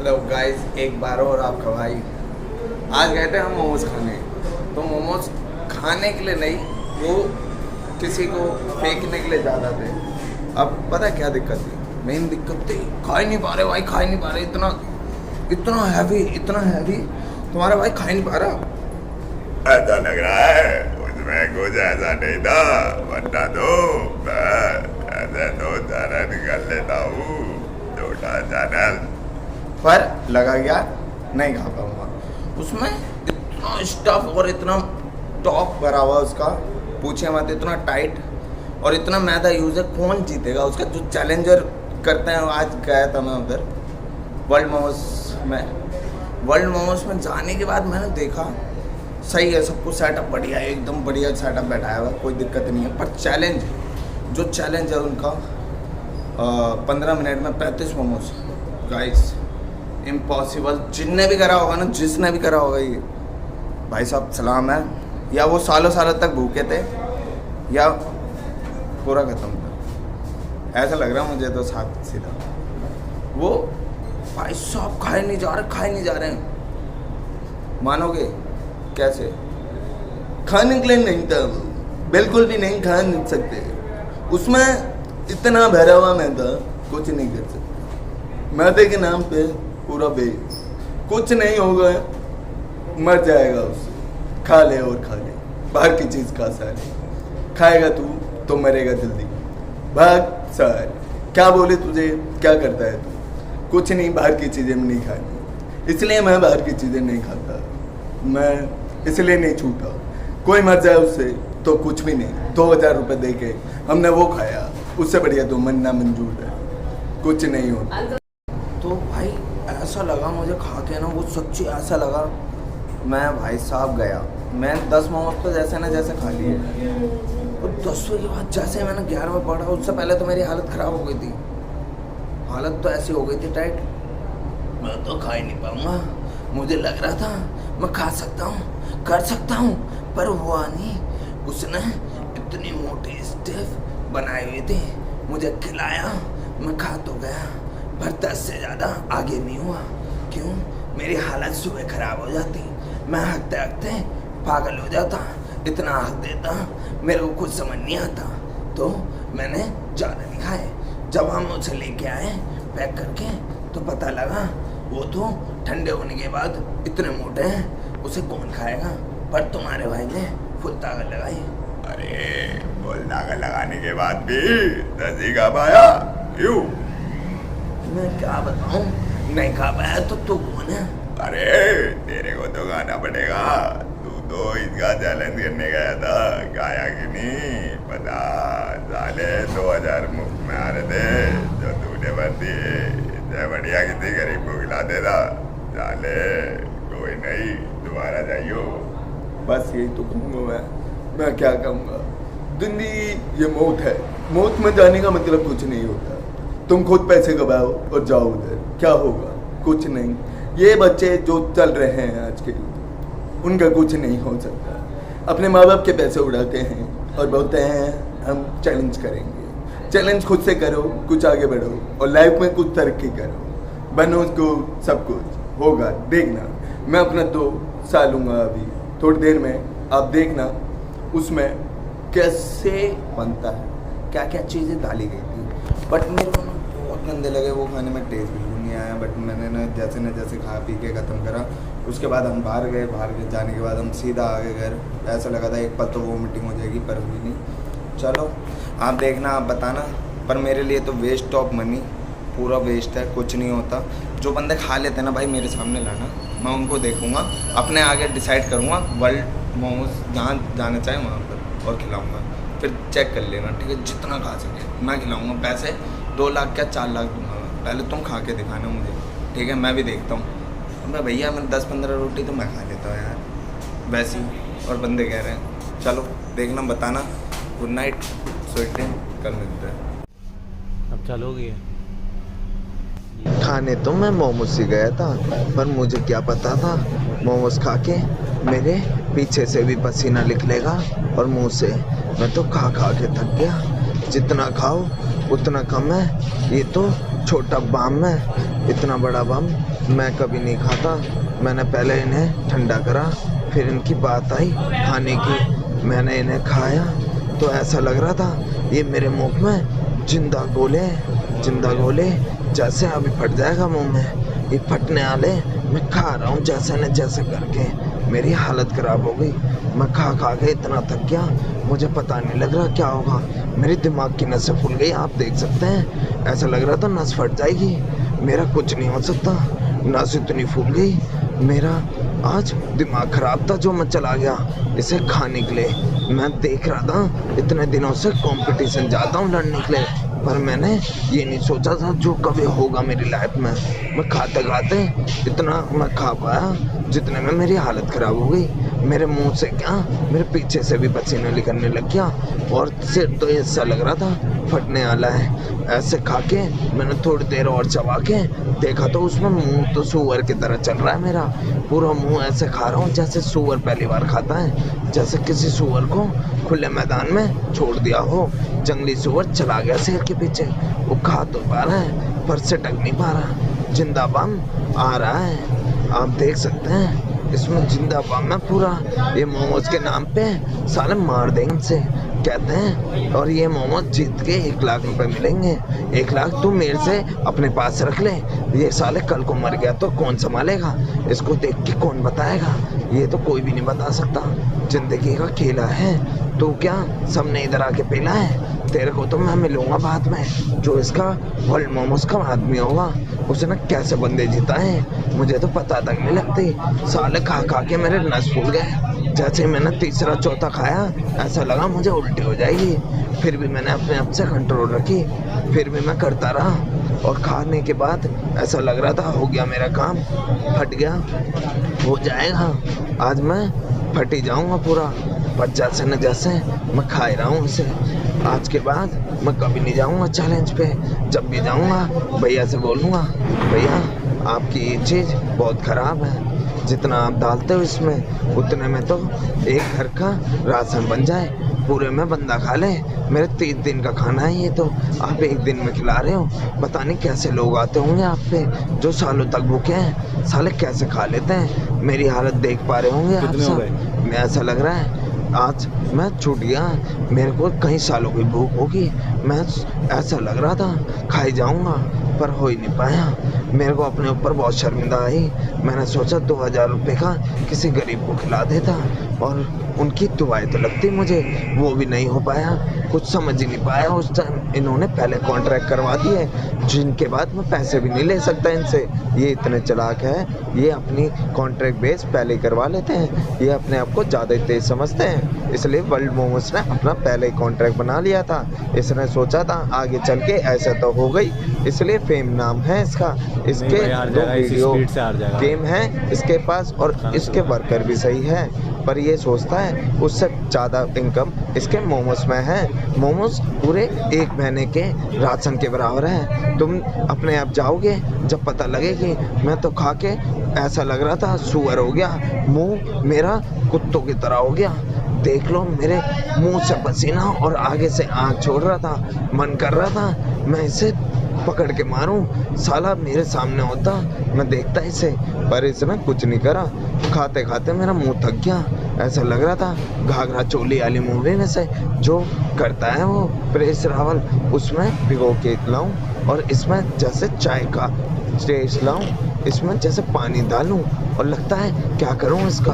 Hello guys, एक बार और आपका भाई आज गए थे हम मोमोज खाने। तो मोमोज खाने के लिए नहीं, वो किसी को फेंकने के लिए ज़्यादा थे। अब पता है क्या दिक्कत थी? मेन दिक्कत थी खा ही नहीं पा रहे भाई, खा ही नहीं पा रहे। इतना हैवी तुम्हारा भाई खा ही नहीं पा रहा। ऐसा लग रहा है उसमें कुछ ऐसा नहीं था, वरना तो मैं ऐसे तो चैनल निकाल लेता हूँ, छोटा चैनल। पर लगा क्या नहीं खा पाऊंगा। उसमें इतना स्टफ और इतना टॉप भरा हुआ उसका, पूछे मत। इतना टाइट और इतना मैदा यूज है, कौन जीतेगा उसका? जो चैलेंजर करते हैं। आज गया था मैं उधर वर्ल्ड मोमोज में जाने के बाद मैंने देखा सही है, सब कुछ सेटअप बढ़िया है, एकदम बढ़िया सेटअप बैठाया हुआ, कोई दिक्कत नहीं है। पर चैलेंज है उनका 15 मिनट में 35 मोमोज। Guys impossible. जिसने भी करा होगा ये भाई साहब सलाम है। या वो सालों तक भूखे थे या पूरा ख़त्म था, ऐसा लग रहा मुझे तो साथ सीधा। वो भाई साहब खाए नहीं जा रहे हैं। मानोगे कैसे? खाने के लिए नहीं था, बिल्कुल भी नहीं खा नहीं सकते। उसमें इतना भरा हुआ मैदा, कुछ नहीं कर सकते। मैदे के नाम पे पूरा बेच, कुछ नहीं होगा, मर जाएगा उससे। खा ले, बाहर की चीज़ खा सारे। खाएगा तू तो मरेगा जल्दी। भाग सारे। क्या बोले तुझे? क्या करता है तू? कुछ नहीं, बाहर की चीज़ें नहीं खानी, इसलिए मैं बाहर की चीज़ें नहीं खाता। मैं इसलिए नहीं छूटा। कोई मर जाए उससे तो कुछ भी नहीं। 2000 रुपये दे के हमने वो खाया, उससे बढ़िया तो मरना मंजूर है, कुछ नहीं होता। तो भाई ऐसा लगा मुझे खा के ना, वो सच्ची ऐसा लगा। मैं भाई साहब गया, मैं 10 मोमोज तो जैसे ना जैसे खा लिए। और 10वें के बाद जैसे मैंने 11वें पढ़ा, उससे पहले तो मेरी हालत ख़राब हो गई थी। हालत तो ऐसी हो गई थी टाइट, मैं तो खा ही नहीं पाऊँगा। मुझे लग रहा था मैं खा सकता हूँ, कर सकता हूँ, पर हुआ नहीं। उसने इतनी मोटी स्टिफ बनाई हुई थी, मुझे खिलाया, मैं खा तो गया, पर 10 से ज़्यादा आगे नहीं हुआ। क्यों? मेरी हालत सुबह ख़राब हो जाती, मैं हकते पागल हो जाता। इतना हक देता, मेरे को कुछ समझ नहीं आता। तो मैंने ज़्यादा नहीं खाए। जब हम उसे लेके आए पैक करके, तो पता लगा वो तो ठंडे होने के बाद इतने मोटे हैं, उसे कौन खाएगा। पर तुम्हारे भाई ने फुल ताकत लगाई। अरे फुल ताकत लगाने के बाद भी 10 ही खा पाया, क्यों? मैं क्या बताऊं, नहीं खा पाया तो तू कौन है? अरे तेरे को तो खाना पड़ेगा, तू तो इसका चैलेंज करने गया था, खाया कि नहीं पता। साले 2000 मुफ्त में आ रहे थे जो तूने भर दिए। इससे बढ़िया किसी गरीब को खिला देता। साले कोई नहीं, दोबारा जाइयो। बस यही तो कहूँगा मैं क्या कहूँगा। जिंदगी ये मौत है, मौत में जाने का मतलब कुछ नहीं होता। तुम खुद पैसे कमाओ और जाओ उधर, क्या होगा? कुछ नहीं। ये बच्चे जो चल रहे हैं आज के, उनका कुछ नहीं हो सकता। अपने माँ बाप के पैसे उड़ाते हैं और बोलते हैं हम चैलेंज करेंगे। चैलेंज खुद से करो, कुछ आगे बढ़ो और लाइफ में कुछ तरक्की करो, बनो को सब कुछ होगा। देखना, मैं अपना 2 साल लूँगा अभी थोड़ी देर में, आप देखना उसमें कैसे बनता है, क्या क्या चीज़ें डाली गई थी। बट मेरे को बहुत गंदे लगे वो खाने में, टेस्ट बिल्कुल नहीं आया। बट मैंने ना जैसे खा पी के ख़त्म करा। उसके बाद हम बाहर गए जाने के बाद हम सीधा आ गए घर। ऐसा लगा था एक पल तो वोमिटिंग हो जाएगी, पर हुई नहीं। चलो आप देखना, आप बताना। पर मेरे लिए तो वेस्ट ऑफ मनी, पूरा वेस्ट है, कुछ नहीं होता। जो बंदे खा लेते हैं ना भाई, मेरे सामने लाना, मैं उनको देखूँगा, अपने आगे डिसाइड करूँगा। वर्ल्ड मोमोज जहाँ जाना चाहे वहाँ पर और खिलाऊँगा, फिर चेक कर लेना, ठीक है? जितना खा सके मैं खिलाऊँगा। पैसे 2 लाख क्या 4 लाख दूंगा मैं, पहले तुम खा के दिखाना मुझे, ठीक है? मैं भी देखता हूँ। मैं भैया मैं 10-15 रोटी तो मैं खा लेता हूँ यार, वैसे ही। और बंदे कह रहे हैं, चलो देखना, बताना। गुड नाइट, स्वीट ड्रीम, कल मिलते हैं। अब चलोगे? खाने तो मैं मोमोज से गया था, पर मुझे क्या पता था मोमोज खा के मेरे पीछे से भी पसीना निकलेगा और मुंह से। मैं तो खा के थक गया। जितना खाओ उतना कम है, ये तो छोटा बाम है। इतना बड़ा बम मैं कभी नहीं खाता। मैंने पहले इन्हें ठंडा करा, फिर इनकी बात आई खाने की। मैंने इन्हें खाया तो ऐसा लग रहा था ये मेरे मुंह में जिंदा गोले जैसे अभी फट जाएगा मुंह में। ये फटने वाले मैं खा रहा हूँ जैसे न जैसे करके। मेरी हालत ख़राब हो गई। मैं खा के इतना थक गया, मुझे पता नहीं लग रहा क्या होगा। मेरे दिमाग की नसें फूल गई, आप देख सकते हैं। ऐसा लग रहा था नस फट जाएगी, मेरा कुछ नहीं हो सकता। नस इतनी फूल गई, मेरा आज दिमाग ख़राब था जो मैं चला गया इसे खाने के लिए। मैं देख रहा था इतने दिनों से कंपटीशन जाता हूँ लड़ने के लिए, पर मैंने ये नहीं सोचा था जो कभी होगा मेरी लाइफ में। मैं खाते इतना मैं खा पाया जितने में मेरी हालत ख़राब हो गई। मेरे मुंह से क्या, मेरे पीछे से भी पसीना निकलने लग गया और सिर तो ऐसा लग रहा था फटने वाला है। ऐसे खा के मैंने थोड़ी देर और चबा के देखा तो उसमें मुंह तो सूअर की तरह चल रहा है। मेरा पूरा मुंह ऐसे खा रहा हूँ जैसे सूअर पहली बार खाता है, जैसे किसी सूअर को खुले मैदान में छोड़ दिया हो। जंगली सूअर चला गया शेर के पीछे, वो खा तो पा रहा है पर सिटक नहीं पा रहा। जिंदा बम आ रहा है, आप देख सकते हैं इसमें जिंदा बम है पूरा। ये मोमोज के नाम पे साले मार देंगे इनसे कहते हैं, और ये मोमोज जीत के 1 लाख रुपए मिलेंगे। 1 लाख तू मेरे से अपने पास रख ले। ये साले कल को मर गया तो कौन संभालेगा इसको, देख के कौन बताएगा, ये तो कोई भी नहीं बता सकता। जिंदगी का खेला है, तू क्या सबने इधर आके पीला है। तेरे को तो मैं मिलूंगा बाद में, जो इसका वर्ल्ड मोमोज का आदमी होगा उसने कैसे बंदे जीता है मुझे तो पता तक नहीं लगती। साले खा के मेरे नस फूल गए। जैसे मैंने तीसरा चौथा खाया ऐसा लगा मुझे उल्टी हो जाएगी, फिर भी मैंने अपने आप से कंट्रोल रखी, फिर भी मैं करता रहा। और खाने के बाद ऐसा लग रहा था हो गया मेरा काम, फट गया, हो जाएगा आज मैं फट ही जाऊँगा पूरा। पर जैसे न जैसे मैं खा ही रहा हूँ इसे। आज के बाद मैं कभी नहीं जाऊँगा चैलेंज पे। जब भी जाऊँगा भैया से बोलूँगा, भैया आपकी ये चीज़ बहुत ख़राब है, जितना आप डालते हो इसमें उतने में तो एक घर का राशन बन जाए, पूरे में बंदा खा ले। मेरे 3 दिन का खाना है ये, तो आप 1 दिन में खिला रहे हो। पता नहीं कैसे लोग आते होंगे आप पे जो सालों तक भूखे हैं, साले कैसे खा लेते हैं। मेरी हालत देख पा रहे होंगे आप सब। मैं ऐसा लग रहा है आज मैं छूट गया, मेरे को कई सालों की भूख होगी। मैं ऐसा लग रहा था खाई जाऊंगा पर हो ही नहीं पाया। मेरे को अपने ऊपर बहुत शर्मिंदा आई। मैंने सोचा 2000 रुपये का किसी गरीब को खिला देता और उनकी दुआएं तो लगती मुझे, वो भी नहीं हो पाया। कुछ समझ ही नहीं पाया उस टाइम। इन्होंने पहले कॉन्ट्रैक्ट करवा दिए जिनके बाद मैं पैसे भी नहीं ले सकता इनसे। ये इतने चालाक है, ये अपनी कॉन्ट्रैक्ट बेस पहले करवा लेते हैं। ये अपने आप को ज़्यादा तेज समझते हैं, इसलिए वर्ल्ड मोमोज ने अपना पहले ही कॉन्ट्रैक्ट बना लिया था। इसने सोचा था आगे चल के ऐसा तो हो गई, इसलिए फेम नाम है इसका। इसके 2 वीडियो गेम है इसके पास और इसके वर्कर भी सही है, पर ये सोचता है उससे ज़्यादा इनकम इसके मोमोज में है। मोमोज पूरे 1 महीने के राशन के बराबर है। तुम अपने आप जाओगे जब पता लगेगी। मैं तो खा के ऐसा लग रहा था सुअर हो गया, मुंह मेरा कुत्तों की तरह हो गया। देख लो मेरे मुंह से पसीना और आगे से आँख छोड़ रहा था। मन कर रहा था मैं इसे पकड़ के मारूं, साला मेरे सामने होता मैं देखता इसे, पर इसने कुछ नहीं करा। खाते खाते मेरा मुंह थक गया। ऐसा लग रहा था घाघरा चोली वाली मूवी में से जो करता है वो परेश रावल, उसमें भिगो के लाऊं और इसमें जैसे चाय का टेस्ट लाऊं, इसमें जैसे पानी डालूं और लगता है क्या करूं इसका।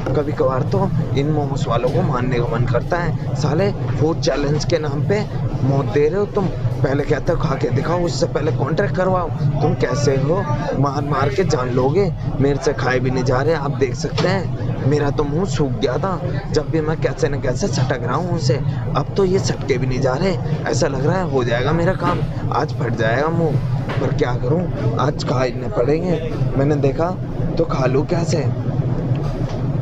कभी कभार तो इन मोमोज वालों को मारने का मन करता है। साले फूड चैलेंज के नाम पे मौत दे रहे हो तुम। पहले कहते हो खा के दिखाओ, उससे पहले कॉन्ट्रैक्ट करवाओ। तुम कैसे हो, मार के जान लोगे। मेरे से खाए भी नहीं जा रहे, आप देख सकते हैं मेरा तो मुंह सूख गया था जब भी मैं कैसे न कैसे सटक रहा हूँ उसे। अब तो ये सटके भी नहीं जा रहे। ऐसा लग रहा है हो जाएगा मेरा काम, आज फट जाएगा मुँह। पर क्या करूँ, आज खाने पड़ेंगे। मैंने देखा तो खा लूँ कैसे,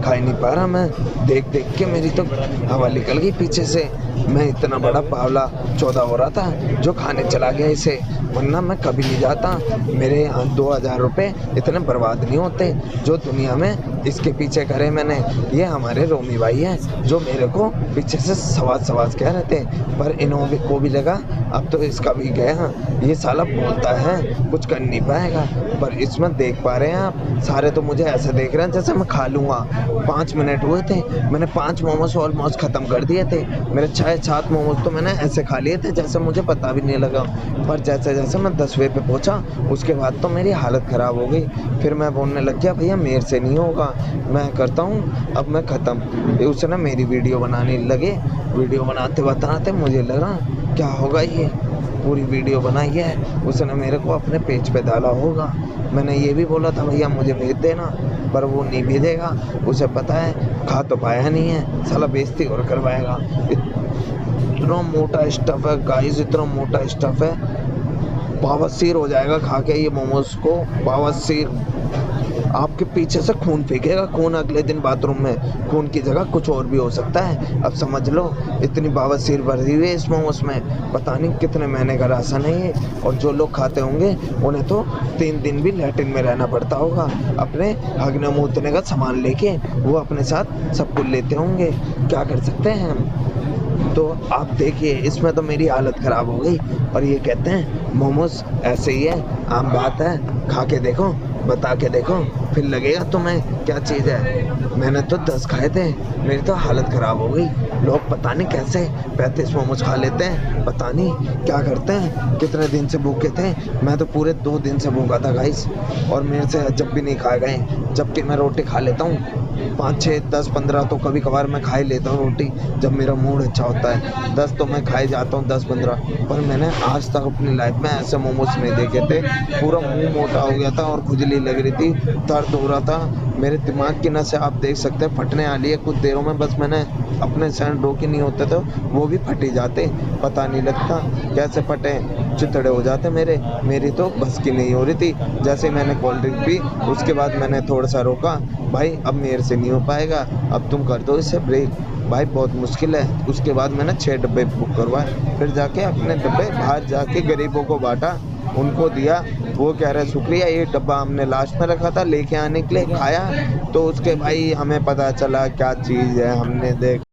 खा ही नहीं पा रहा मैं। देख के मेरी तो हवा निकल गई पीछे से। मैं इतना बड़ा पावला 14 हो रहा था जो खाने चला गया इसे, वरना मैं कभी नहीं जाता। मेरे यहाँ 2000 रुपये इतने बर्बाद नहीं होते जो दुनिया में इसके पीछे करे मैंने। ये हमारे रोमी भाई हैं जो मेरे को पीछे से सवाल कह रहे थे, पर इन्होंने को भी लगा अब तो इसका भी गया। ये साला बोलता है कुछ कर नहीं पाएगा, पर इसमें देख पा रहे हैं आप, सारे तो मुझे ऐसे देख रहे हैं जैसे मैं खा लूँगा। 5 मिनट हुए थे, मैंने 5 मोमोज ऑलमोस्ट ख़त्म कर दिए थे। मेरे 6-7 मोमोज तो मैंने ऐसे खा लिए थे जैसे मुझे पता भी नहीं लगा। पर जैसे जैसे मैं 10वें पे पहुंचा, उसके बाद तो मेरी हालत ख़राब हो गई। फिर मैं बोलने लग गया भैया मेरे से नहीं होगा, मैं करता हूँ अब मैं ख़त्म। उसने मेरी वीडियो बनाने लगे। वीडियो बनाते बताते मुझे लगा क्या होगा, ये पूरी वीडियो बनाई है उसने मेरे को अपने पेज पे डाला होगा। मैंने ये भी बोला था भैया मुझे भेज देना, पर वो नहीं भेजेगा। उसे पता है खा तो पाया नहीं है, साला बेइज्जती और करवाएगा। इतना मोटा स्टफ है गाइस, इतना मोटा स्टफ है, बवासीर हो जाएगा खा के ये मोमोज को। बवासीर, आपके पीछे से खून फेंकेगा, खून अगले दिन बाथरूम में, खून की जगह कुछ और भी हो सकता है। अब समझ लो इतनी बवासीर भरी हुई है इस मोमोज में, पता नहीं कितने महीने का राशन है ये। और जो लोग खाते होंगे उन्हें तो 3 दिन भी लैट्रिन में रहना पड़ता होगा, अपने हगने मूतने का सामान लेके वो अपने साथ सब कुछ लेते होंगे। क्या कर सकते हैं हम। तो आप देखिए इसमें तो मेरी हालत ख़राब हो गई। और ये कहते हैं मोमोज ऐसे ही है, आम बात है, खा के देखो, बता के देखो, फिर लगेगा तुम्हें क्या चीज़ है। मैंने तो 10 खाए थे, मेरी तो हालत ख़राब हो गई। लोग पता नहीं कैसे 35 मोमोज खा लेते हैं, पता नहीं क्या करते हैं। कितने दिन से भूखे थे, मैं तो पूरे 2 दिन से भूखा था गाइस, और मेरे से जब भी नहीं खाए गए। जबकि मैं रोटी खा लेता हूँ 5, 6, 10, 15 तो कभी कभार मैं खा ही लेता हूँ रोटी, जब मेरा मूड अच्छा होता है। 10 तो मैं खाई जाता हूँ, 10-15। पर मैंने आज तक अपनी लाइफ में ऐसे मोमोज नहीं देखे थे। पूरा मुंह मोटा हो गया था और खुजली लग रही थी, दर्द हो रहा था। मेरे दिमाग की नसें आप देख सकते हैं फटने वाली है कुछ देरों में। बस मैंने अपने सैंड रोके नहीं होते तो वो भी फट ही जाते, पता नहीं लगता कैसे फटे, चितड़े हो जाते मेरी तो बस की नहीं हो रही थी। जैसे मैंने कोल्ड ड्रिंक पी उसके बाद मैंने थोड़ा सा रोका, भाई अब मेरे से नहीं हो पाएगा, अब तुम कर दो इससे ब्रेक, भाई बहुत मुश्किल है। उसके बाद मैंने 6 डब्बे बुक करवाए, फिर जाके अपने डब्बे बाहर जाके गरीबों को बांटा, उनको दिया। वो कह रहे शुक्रिया, ये डब्बा हमने लास्ट में रखा था लेके आने के लिए, खाया तो उसके भाई हमें पता चला क्या चीज़ है, हमने देख